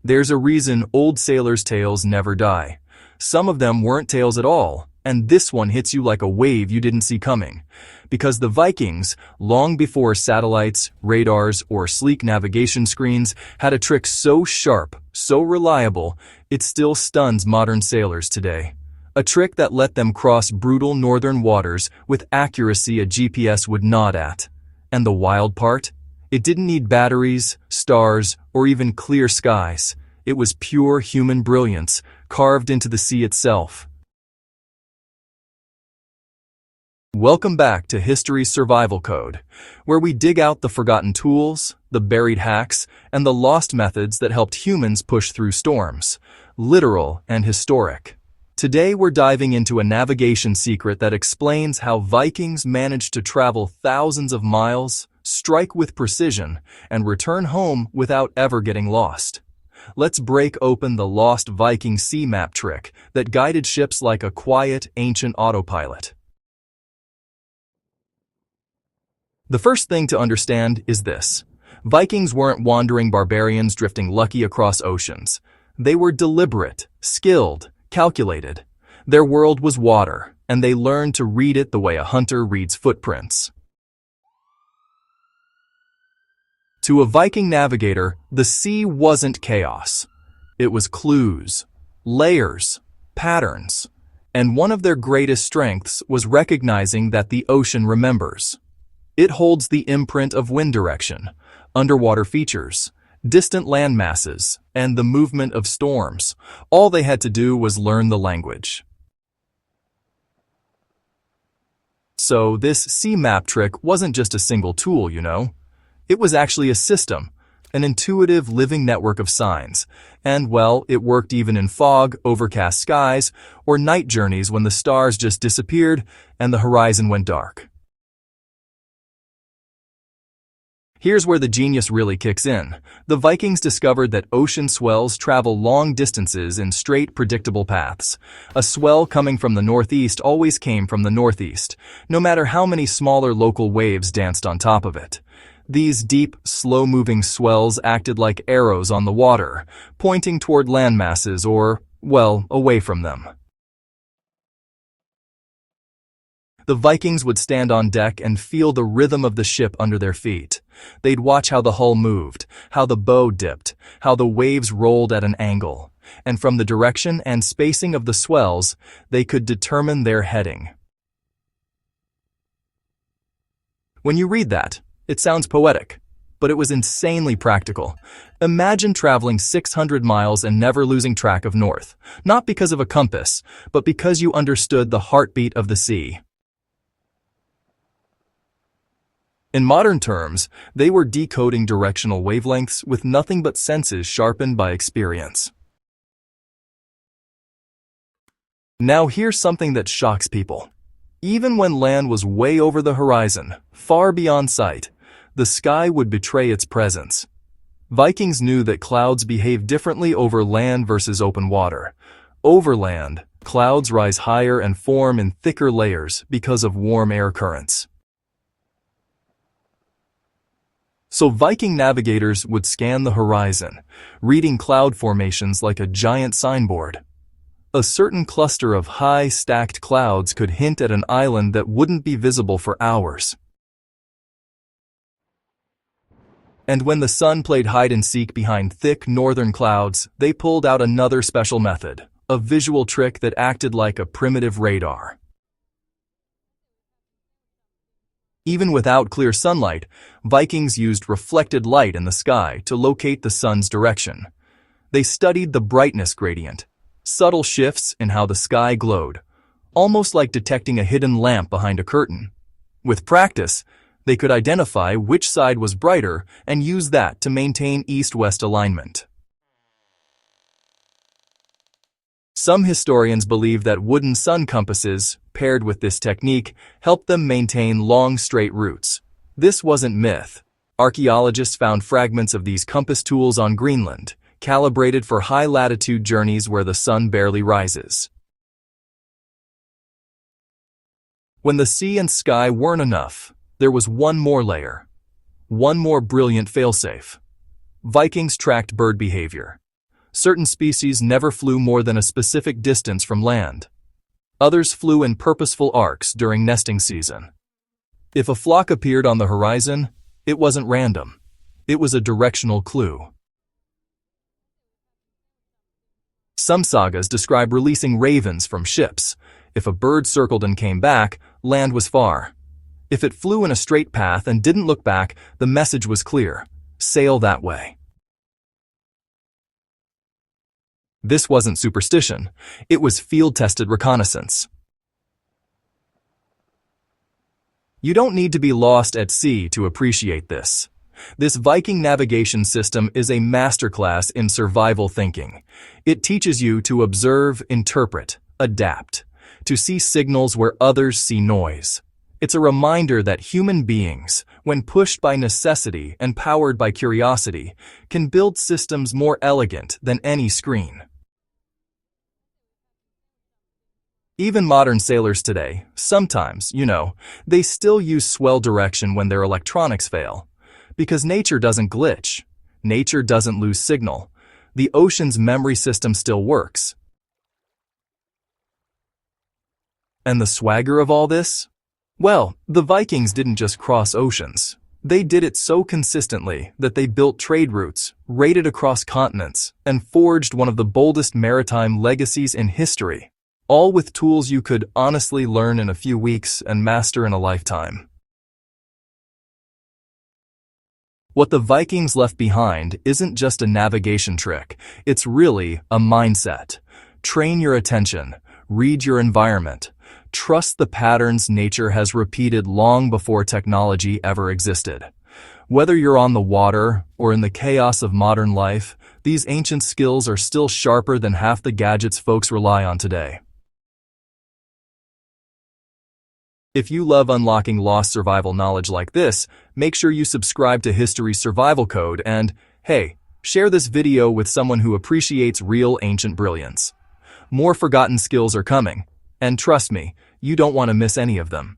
There's a reason old sailors' tales never die. Some of them weren't tales at all, and this one hits you like a wave you didn't see coming. Because the Vikings, long before satellites, radars, or sleek navigation screens, had a trick so sharp, so reliable, it still stuns modern sailors today. A trick that let them cross brutal northern waters with accuracy a GPS would nod at. And the wild part? It didn't need batteries, stars, or even clear skies. It was pure human brilliance, carved into the sea itself. Welcome back to History's Survival Code, where we dig out the forgotten tools, the buried hacks, and the lost methods that helped humans push through storms, literal and historic. Today we're diving into a navigation secret that explains how Vikings managed to travel thousands of miles, strike with precision, and return home without ever getting lost. Let's break open the lost Viking sea map trick that guided ships like a quiet, ancient autopilot. The first thing to understand is this. Vikings weren't wandering barbarians drifting lucky across oceans. They were deliberate, skilled, calculated. Their world was water, and they learned to read it the way a hunter reads footprints. To a Viking navigator, the sea wasn't chaos. It was clues, layers, patterns. And one of their greatest strengths was recognizing that the ocean remembers. It holds the imprint of wind direction, underwater features, distant land masses, and the movement of storms. All they had to do was learn the language. So this sea map trick wasn't just a single tool, you know. It was actually a system, an intuitive living network of signs. And, well, it worked even in fog, overcast skies, or night journeys when the stars just disappeared and the horizon went dark. Here's where the genius really kicks in. The Vikings discovered that ocean swells travel long distances in straight, predictable paths. A swell coming from the northeast always came from the northeast, no matter how many smaller local waves danced on top of it. These deep, slow-moving swells acted like arrows on the water, pointing toward land masses or, well, away from them. The Vikings would stand on deck and feel the rhythm of the ship under their feet. They'd watch how the hull moved, how the bow dipped, how the waves rolled at an angle, and from the direction and spacing of the swells, they could determine their heading. When you read that, it sounds poetic, but it was insanely practical. Imagine traveling 600 miles and never losing track of north, not because of a compass, but because you understood the heartbeat of the sea. In modern terms, they were decoding directional wavelengths with nothing but senses sharpened by experience. Now here's something that shocks people. Even when land was way over the horizon, far beyond sight, the sky would betray its presence. Vikings knew that clouds behave differently over land versus open water. Over land, clouds rise higher and form in thicker layers because of warm air currents. So Viking navigators would scan the horizon, reading cloud formations like a giant signboard. A certain cluster of high, stacked clouds could hint at an island that wouldn't be visible for hours. And when the sun played hide-and-seek behind thick northern clouds, they pulled out another special method, a visual trick that acted like a primitive radar. Even without clear sunlight, Vikings used reflected light in the sky to locate the sun's direction. They studied the brightness gradient, subtle shifts in how the sky glowed, almost like detecting a hidden lamp behind a curtain. With practice, they could identify which side was brighter and use that to maintain east-west alignment. Some historians believe that wooden sun compasses, paired with this technique, helped them maintain long, straight routes. This wasn't myth. Archaeologists found fragments of these compass tools on Greenland, calibrated for high-latitude journeys where the sun barely rises. When the sea and sky weren't enough, there was one more layer, one more brilliant failsafe. Vikings tracked bird behavior. Certain species never flew more than a specific distance from land. Others flew in purposeful arcs during nesting season. If a flock appeared on the horizon, it wasn't random. It was a directional clue. Some sagas describe releasing ravens from ships. If a bird circled and came back, land was far. If it flew in a straight path and didn't look back, the message was clear: sail that way. This wasn't superstition. It was field-tested reconnaissance. You don't need to be lost at sea to appreciate this. This Viking navigation system is a masterclass in survival thinking. It teaches you to observe, interpret, adapt, to see signals where others see noise. It's a reminder that human beings, when pushed by necessity and powered by curiosity, can build systems more elegant than any screen. Even modern sailors today, sometimes, they still use swell direction when their electronics fail. Because nature doesn't glitch. Nature doesn't lose signal. The ocean's memory system still works. And the swagger of all this? Well, the Vikings didn't just cross oceans. They did it so consistently that they built trade routes, raided across continents, and forged one of the boldest maritime legacies in history, all with tools you could honestly learn in a few weeks and master in a lifetime. What the Vikings left behind isn't just a navigation trick, it's really a mindset. Train your attention, read your environment, trust the patterns nature has repeated long before technology ever existed. Whether you're on the water or in the chaos of modern life, these ancient skills are still sharper than half the gadgets folks rely on today. If you love unlocking lost survival knowledge like this, make sure you subscribe to History's Survival Code and, hey, share this video with someone who appreciates real ancient brilliance. More forgotten skills are coming, and trust me, you don't want to miss any of them.